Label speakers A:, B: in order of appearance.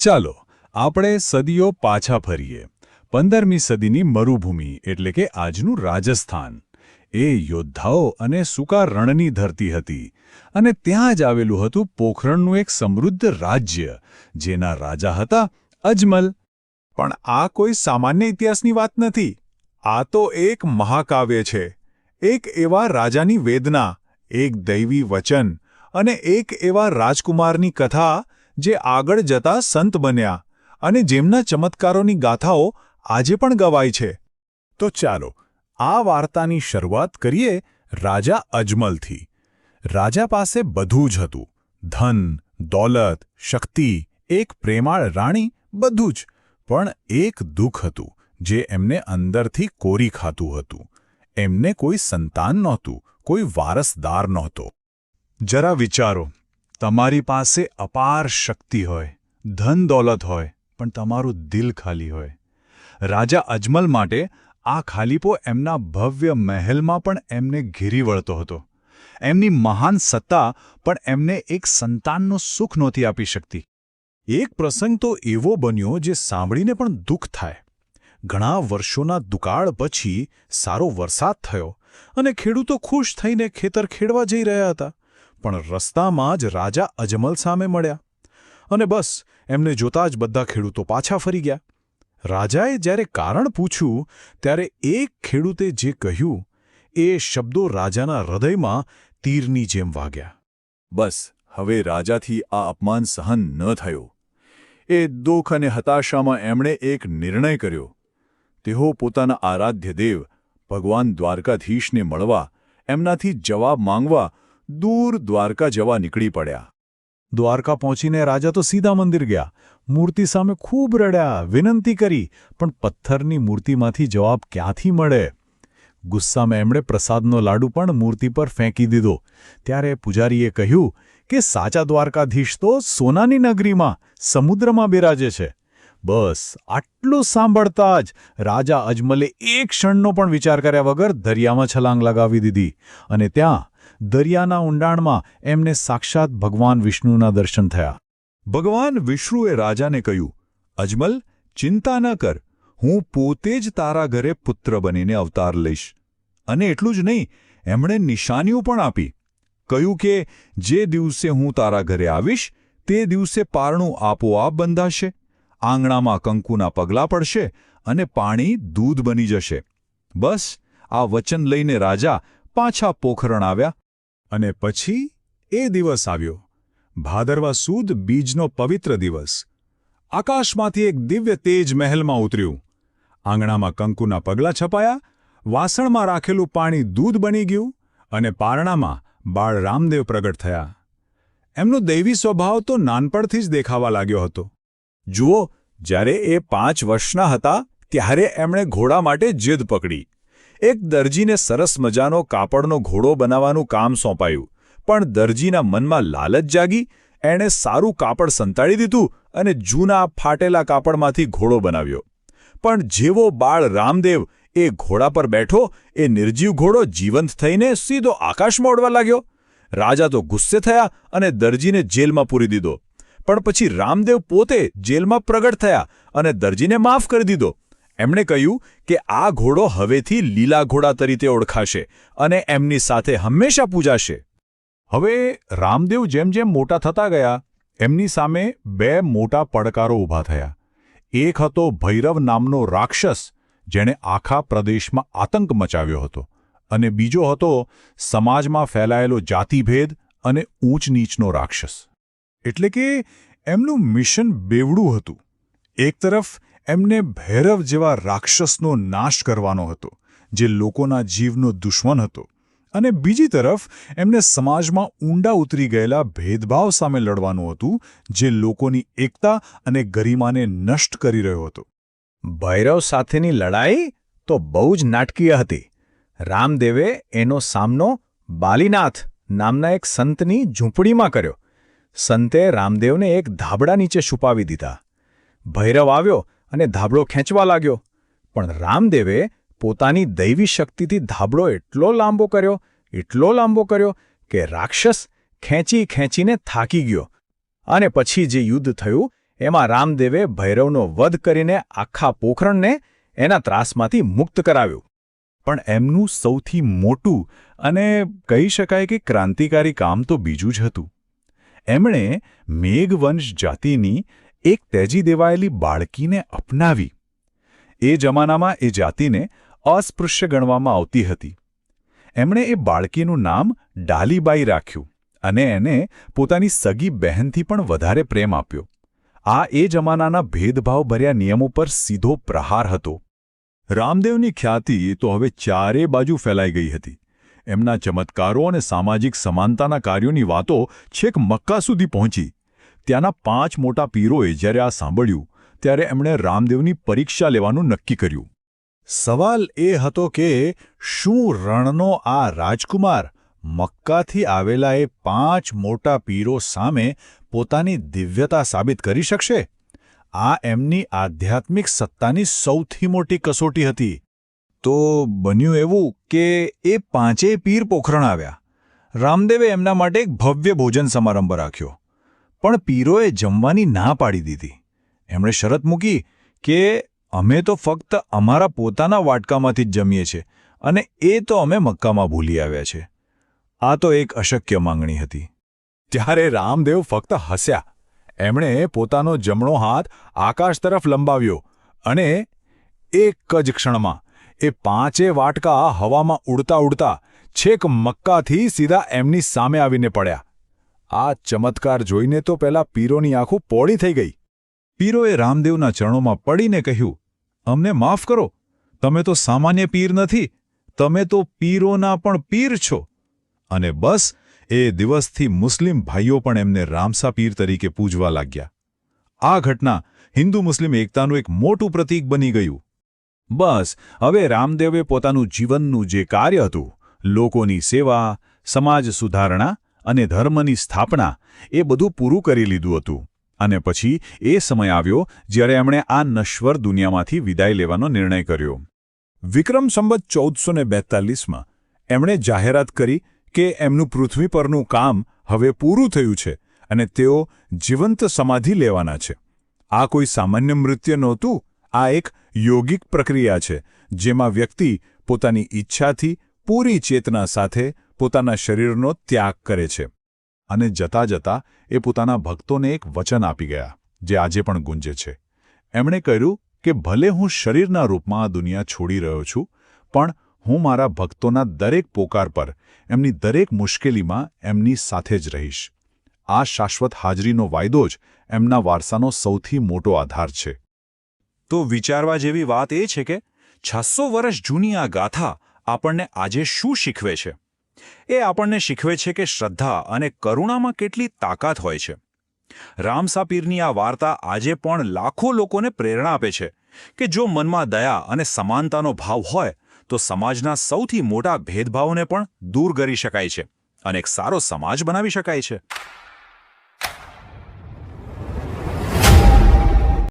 A: ચાલો આપણે સદીઓ પાછા ફરીએ 15મી સદીની મરુભૂમિ એટલે કે આજનું રાજસ્થાન એ યોદ્ધાઓ અને સૂકા રણની ધરતી હતી અને ત્યાં જ આવેલું હતું પોખરણનું એક સમૃદ્ધ રાજ્ય જેના રાજા હતા અજમલ.
B: પણ આ કોઈ સામાન્ય ઇતિહાસની વાત નથી. આ તો એક મહાકાવ્ય છે. એક એવા રાજાની વેદના, એક દૈવી વચન અને એક એવા રાજકુમારની કથા જે આગળ જતા સંત બન્યા અને જેમના ચમત્કારોની ગાથાઓ આજે પણ ગવાય છે. તો ચાલો આ વાર્તાની શરૂઆત કરીએ રાજા અજમલથી. રાજા પાસે બધું જ હતું. ધન, દોલત, શક્તિ, એક પ્રેમાળ રાણી, બધું જ. પણ એક દુઃખ હતું જે એમને અંદરથી કોરી ખાતું હતું. એમને કોઈ સંતાન નહોતું, કોઈ વારસદાર નહોતો. જરા વિચારો, તમારી પાસે અપાર શક્તિ હોય, ધન દોલત હોય, પણ તમારું દિલ ખાલી હોય. રાજા અજમલ માટે આ ખાલીપો એમના ભવ્ય મહેલમાં પણ એમને ઘેરી વળતો હતો. એમની મહાન સત્તા પણ એમને એક સંતાનનું સુખ નહોતી આપી શકતી. એક પ્રસંગ તો એવો બન્યો જે સાંભળીને પણ દુઃખ થાય. ઘણા વર્ષોના દુકાળ પછી સારો વરસાદ થયો અને ખેડૂતો ખુશ થઈને ખેતર ખેડવા જઈ રહ્યા હતા. પણ રસ્તામાં જ રાજા અજમલ સામે મળ્યા અને બસ એમને જોતા જ બધા ખેડૂતો પાછા ફરી ગયા. રાજાએ જ્યારે કારણ પૂછ્યું ત્યારે એક ખેડૂતે જે કહ્યું એ શબ્દો રાજાના હૃદયમાં તીરની જેમ વાગ્યા. બસ હવે રાજાથી આ અપમાન સહન ન થયો. એ દુઃખ અને હતાશામાં એમણે એક નિર્ણય કર્યો. તેઓ પોતાના આરાધ્ય દેવ ભગવાન દ્વારકાધીશને મળવા, એમનાથી જવાબ માંગવા દૂર દ્વારકા જવા નીકળી પડ્યા. દ્વારકા પહોંચીને રાજા તો સીધા મંદિર ગયા. મૂર્તિ સામે ખૂબ રડ્યા, વિનંતી કરી, પણ પથ્થરની મૂર્તિમાંથી જવાબ ક્યાંથી મળે? ગુસ્સામાં એમણે પ્રસાદનો લાડુ પણ મૂર્તિ પર ફેંકી દીધો. ત્યારે પૂજારીએ કહ્યું કે સાચા દ્વારકાધીશ તો સોનાની નગરીમાં, સમુદ્રમાં બિરાજે છે. બસ આટલું સાંભળતા જ રાજા અજમલે એક ક્ષણનો પણ વિચાર કર્યા વગર દરિયામાં છલાંગ લગાવી દીધી અને ત્યાં દરિયાના ઊંડાણમાં એમને સાક્ષાત ભગવાન વિષ્ણુના દર્શન થયા. ભગવાન વિષ્ણુએ રાજાને કહ્યું, અજમલ, ચિંતા ન કર, હું પોતે જ તારા ઘરે પુત્ર બનીને અવતાર લઈશ. અને એટલું જ નહીં, એમણે નિશાનીઓ પણ આપી. કહ્યું કે જે દિવસે હું તારા ઘરે આવીશ તે દિવસે પારણું આપોઆપ બંધાશે, આંગણામાં કંકુના પગલાં પડશે અને પાણી દૂધ બની જશે. બસ આ વચન લઈને રાજા પાછા પોખરણ આવ્યા. અને પછી એ દિવસ આવ્યો, ભાદરવા સુદ બીજનો પવિત્ર દિવસ. આકાશમાંથી એક દિવ્ય તેજ મહેલમાં ઉતર્યું. આંગણામાં કંકુના પગલાં છપાયા, વાસણમાં રાખેલું પાણી દૂધ બની ગયું અને પારણામાં બાળ રામદેવ પ્રગટ થયા. એમનો દૈવી સ્વભાવ તો નાનપણથી જ દેખાવા લાગ્યો હતો. જુઓ, જ્યારે એ 5 વર્ષના હતા ત્યારે એમણે ઘોડા માટે જીદ પકડી. એક દરજીને સરસ મજાનો કાપડનો ઘોડો બનાવવાનું કામ સોંપાયું, પણ દરજીના મનમાં લાલચ જાગી. એણે સારું કાપડ સંતાડી દીધું અને જૂના ફાટેલા કાપડમાંથી ઘોડો બનાવ્યો. પણ જેવો બાળ રામદેવ એ ઘોડા પર બેઠો, એ નિર્જીવ ઘોડો જીવંત થઈને સીધો આકાશમાં ઉડવા લાગ્યો. રાજા તો ગુસ્સે થયા અને દરજીને જેલમાં પૂરી દીધો. પણ પછી રામદેવ પોતે જેલમાં પ્રગટ થયા અને દરજીને માફ કરી દીધો. એમણે કહ્યું કે આ ઘોડો હવેથી લીલા ઘોડા તરીકે ઓળખાશે અને એમની સાથે હંમેશા પૂજાશે. હવે રામદેવ જેમ જેમ મોટા થતા ગયા, એમની સામે 2 મોટા પડકારો ઊભા થયા. એક હતો ભૈરવ નામનો રાક્ષસ, જેણે આખા પ્રદેશમાં આતંક મચાવ્યો હતો, અને બીજો હતો સમાજમાં ફેલાયેલો જાતિભેદ અને ઊંચ નીચનો રાક્ષસ. એટલે કે એમનું મિશન બેવડું હતું. એક તરફ એમને ભૈરવ જેવા રાક્ષસનો નાશ કરવાનો હતો, જે લોકોના જીવનો દુશ્મન હતો, અને બીજી તરફ એમને સમાજમાં ઊંડા ઉતરી ગયેલા ભેદભાવ સામે લડવાનું હતું, જે લોકોની એકતા અને ગરિમાને નષ્ટ કરી રહ્યો હતો. ભૈરવ સાથેની લડાઈ તો બહુ જ નાટકીય હતી. રામદેવે એનો સામનો બાલીનાથ નામના એક સંતની ઝૂંપડીમાં કર્યો. સંતે રામદેવને એક ધાબળા નીચે છુપાવી દીધા. ભૈરવ આવ્યો અને ધાબળો ખેંચવા લાગ્યો, પણ રામદેવે પોતાની દૈવી શક્તિથી ધાબળો એટલો લાંબો કર્યો કે રાક્ષસ ખેંચીને થાકી ગયો. અને પછી જે યુદ્ધ થયું એમાં રામદેવે ભૈરવનો વધ કરીને આખા પોખરણને એના ત્રાસમાંથી મુક્ત કરાવ્યું.
A: પણ એમનું સૌથી મોટું અને કહી શકાય કે ક્રાંતિકારી કામ તો બીજું જ હતું. એમણે મેઘવંશ જાતિની એક ત્યજી દેવાયેલી બાળકીને અપનાવી. એ જમાનામાં એ જાતિને અસ્પૃશ્ય ગણવામાં આવતી હતી. એમણે એ બાળકીનું નામ ડાલીબાઈ રાખ્યું અને એને પોતાની સગી બહેનથી પણ વધારે પ્રેમ આપ્યો. આ એ જમાનાના ભેદભાવભર્યા નિયમો પર સીધો પ્રહાર હતો. રામદેવની ખ્યાતિ તો હવે ચારે બાજુ ફેલાઈ ગઈ હતી. એમના ચમત્કારો અને સામાજિક સમાનતાના કાર્યોની વાતો છેક મક્કા સુધી પહોંચી. ત્યાંના 5 મોટા પીરોએ જ્યારે આ સાંભળ્યું ત્યારે એમણે રામદેવની પરીક્ષા લેવાનું નક્કી કર્યું. સવાલ એ હતો કે શું રણનો આ રાજકુમાર મક્કાથી આવેલા એ 5 મોટા પીરો સામે પોતાની દિવ્યતા સાબિત કરી શકશે? આ એમની આધ્યાત્મિક સત્તાની સૌથી મોટી કસોટી હતી. તો બન્યું એવું કે એ 5 પીર પોખરણ આવ્યા. રામદેવે એમના માટે એક ભવ્ય ભોજન સમારંભ રાખ્યો. પણ પીરોએ જમવાની ના પાડી દીધી. એમણે શરત મૂકી કે અમે તો ફક્ત અમારા પોતાના વાટકામાંથી જ જમીએ છીએ અને એ તો અમે મક્કામાં ભૂલી આવ્યા છે. આ તો એક અશક્ય માંગણી હતી. ત્યારે રામદેવ ફક્ત હસ્યા. એમણે પોતાનો જમણો હાથ આકાશ તરફ લંબાવ્યો અને એક જ ક્ષણમાં એ 5 વાટકા હવામાં ઉડતા ઉડતા છેક મક્કાથી સીધા એમની સામે આવીને પડ્યા. આ ચમત્કાર જોઈને તો પેલા પીરોની આંખો પોળી થઈ ગઈ. પીરોએ રામદેવના ચરણોમાં પડીને કહ્યું, અમને માફ કરો, તમે તો સામાન્ય પીર નથી, તમે તો પીરોના પણ પીર છો. અને બસ એ દિવસથી મુસ્લિમ ભાઈઓ પણ એમને રામસા પીર તરીકે પૂજવા લાગ્યા. આ ઘટના હિન્દુ મુસ્લિમ એકતાનું એક મોટું પ્રતીક બની ગયું. બસ હવે રામદેવે પોતાનું જીવનનું જે કાર્ય હતું, લોકોની સેવા, સમાજ સુધારણા અને ધર્મની સ્થાપના, એ બધું પૂરું કરી લીધું હતું. અને પછી એ સમય આવ્યો જ્યારે એમણે આ નશ્વર દુનિયામાંથી વિદાય લેવાનો નિર્ણય કર્યો. વિક્રમ સંવત 1442માં એમણે જાહેરાત કરી કે એમનું પૃથ્વી પરનું કામ હવે પૂરું થયું છે અને તેઓ જીવંત સમાધિ લેવાના છે. આ કોઈ સામાન્ય મૃત્યુ નહોતું. આ એક યોગિક પ્રક્રિયા છે જેમાં વ્યક્તિ પોતાની ઈચ્છાથી પૂરી ચેતના સાથે પોતાના શરીરનો ત્યાગ કરે છે. અને જતા જતા એ પોતાના ભક્તોને એક વચન આપી ગયા, જે આજે પણ ગુંજે છે. એમણે કહ્યું કે ભલે હું શરીરના રૂપમાં આ દુનિયા છોડી રહ્યો છું, પણ હું મારા ભક્તોના દરેક પોકાર પર, એમની દરેક મુશ્કેલીમાં એમની સાથે જ રહીશ. આ શાશ્વત હાજરીનો વાયદો જ એમના વારસાનો સૌથી મોટો આધાર છે. તો વિચારવા જેવી વાત એ છે કે 600 વર્ષ જૂની આ ગાથા આપણને આજે શું શીખવે છે? એ આપણને શીખવે છે કે શ્રદ્ધા અને કરુણામાં કેટલી તાકાત હોય છે. રામસા પીરની આ વાર્તા આજે પણ લાખો લોકોને પ્રેરણા આપે છે કે જો મનમાં દયા અને સમાનતાનો ભાવ હોય તો સમાજના સૌથી મોટા ભેદભાવોને પણ દૂર કરી શકાય છે અને એક સારો સમાજ બનાવી શકાય છે.